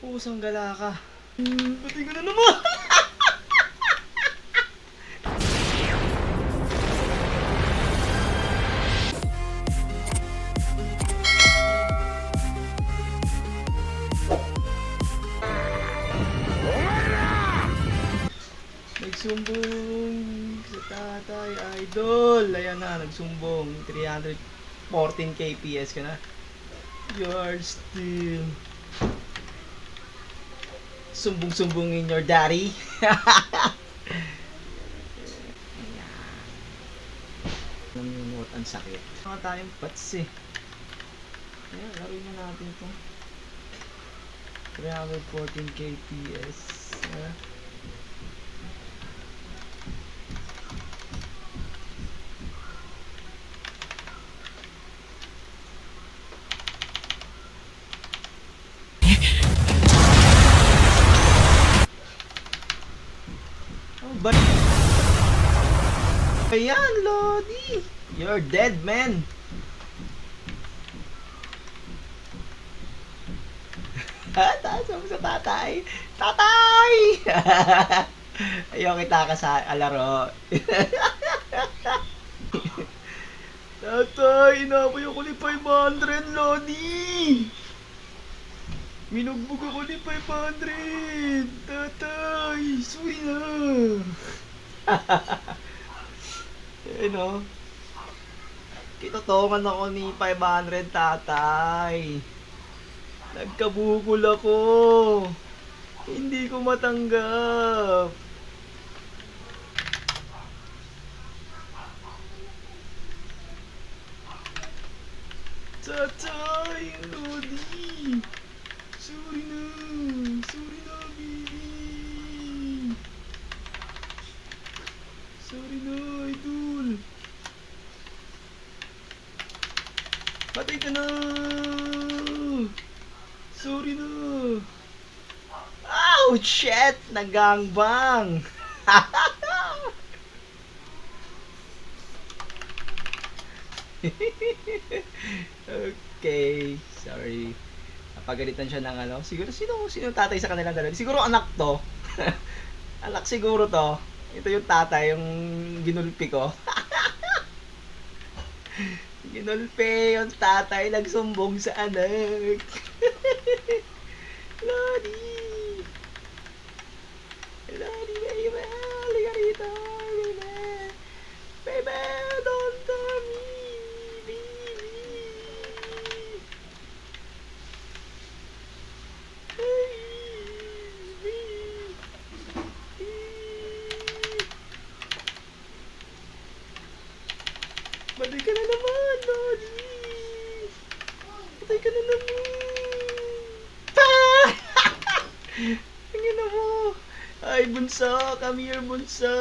Pusang gala ka. Pati ko na naman! Nagsumbong sa tatay, idol. Ayan na, nagsumbong. 314 kps ka na. You are still sumbong-sumbongin your daddy. Namumot ang sakit. Mga tayong pats eh. Ayan, laro na natin ito. 314 kps. Ayan, Lodi! You're dead, man! Taas mo sa tatay! Tatay! Ayaw kita ka sa alaro. Tatay, inapoy ako ni 500, Lodi! Minugbog ako ni 500! Tatay! Sorry na! Ano? Kitotongan ako ni 500, tatay. Nagkabukol ako. Hindi ko matanggap. Tatay, Lodi. Sorry na. Sorry na, baby. Sorry na, idol. Patay ka na. Sorry na. Oh, shit! Nagangbang. Okay, sorry. Napagalitan siya ng ano. Siguro sino tatay sa kanilang dalawa? Siguro anak to. Anak siguro to. Ito yung tatay, yung ginulpi ko. Ginulpi yung tatay, nagsumbong sa anak. Lodi! Lodi, baby! Liga rito, baby! Baby, don't tell me, baby! Patay ka na naman, Lodi! Patay ka na naman! Ang ina mo! Ay, bunso! Come here, bunso!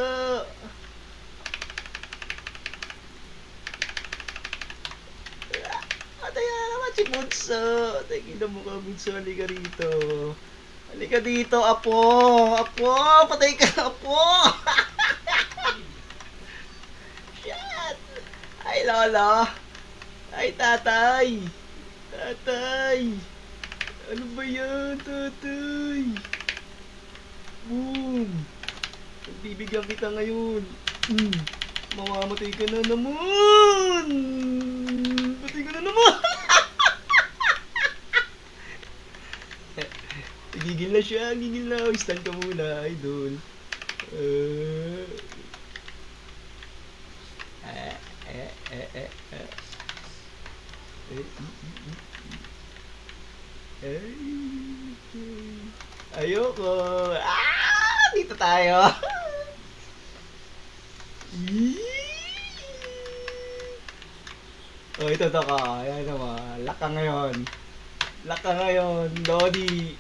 Patay ka na naman si bunso! Tingnan mo ka, bunso. Halika rito. Halika dito, apo! Apo! Patay ka, apo! Ay, lola! Ay, tatay! Tatay! Ano ba yan, tatay? Boom! Nagbibigyan kita ngayon. Mamamatay ka na naman! Patay ka na naman! Gigil na siya, gigil na. Stand ka muna, idol. Ayoko. Dito tayo. Oh, ito to ka. Ayan naman. Lock ka ngayon. Lock ka ngayon, Lodi.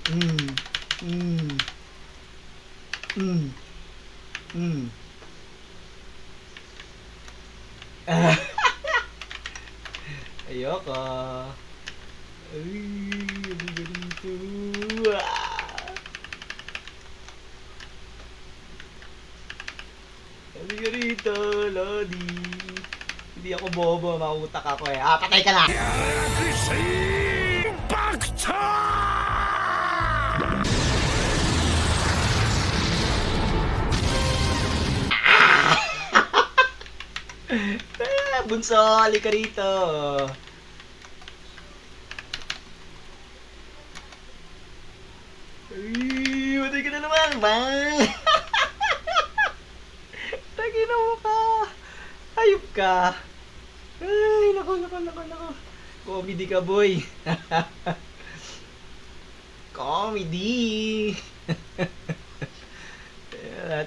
Ayoko. Ay, ano ganito? Ano ganito, Lodi? Hindi ako bobo, mautak ako eh. Patay ka na! Bunso, halika rito. Ay, matay ka na naman. Bang! Tagina mo ka. Hayop ka. Ay, nako. Comedy ka, boy. Comedy.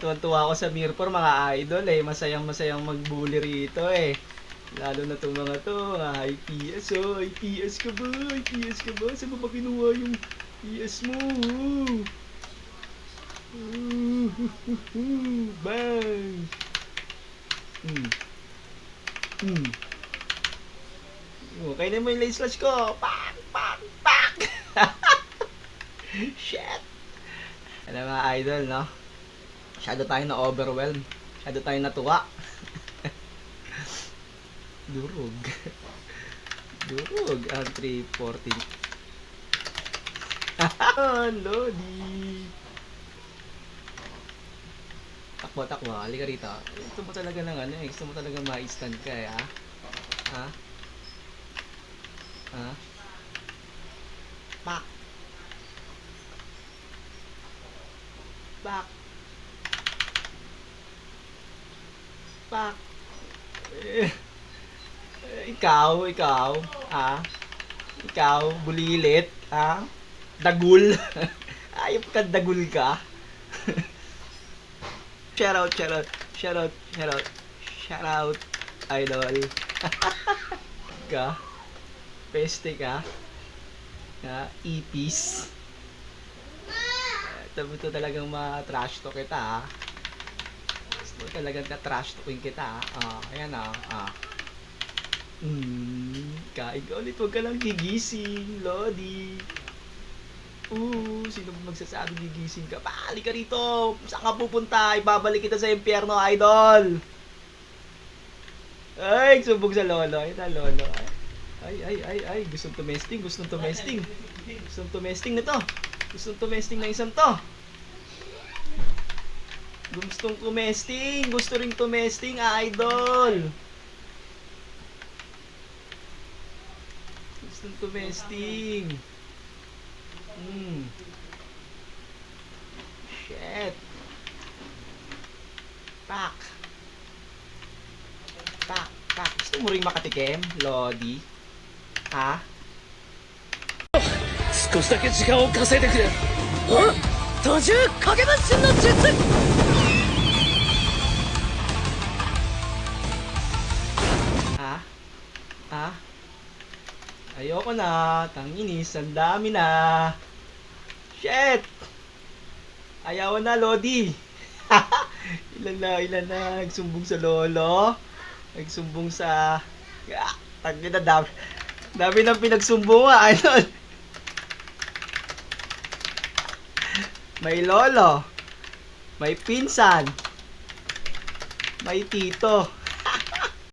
Tuwan-tuwa ako sa Mirror, mga idol eh. Masayang magbully rito eh. Lalo na itong mga to, mga IPS oh. IPS ka ba? IPS ka ba? Saan mo ba kinuha yung PS mo? Bang! Okay na mo yung lane slash ko. Pak! Shit! Ano mga idol, no? Masyado tayo na overwhelm. Masyado tayo natuwa. Durog ang 314. Lodi. Takbo. Halika rito. Gusto mo talaga ng ano eh. Gusto mo talaga ma-stand ka eh, ha? Ha? Pak! Ikaw, ha? Ikaw, bulilit, ha? Dagul. Ayop ka, dagul ka. Shout out, idol. Ka? Peste ka? Ipis. Ito talagang ma-trash to kita, ha? Ito talagang na-trash talking kita, ha? Ayan, ha? Kain ka ulit, huwag ka lang gigising, Lodi. Sino ba magsasabi gigising ka? Balik ka rito! Saan ka pupunta? Ibabalik kita sa impyerno, idol! Ay, sumbog sa lolo. Ayun na, lolo. Ay. Gustong tumesting na to. Gustong tumesting na isang to. Gusto ring tumesting, idol. Gustong tumesting. Shit. Pak. Gusto mo ring makatikim, Lodi? Ha? 少しだけ時間を稼いでくれ。途中影分身の術。Ha? Ayoko na. Tanginis, ang dami na. Shit! Ayaw na, Lodi. Ilan na. Nagsumbong sa lolo. Nagsumbong sa... Tangina, dami nang pinagsumbong ha, idol. May lolo. May pinsan. May tito.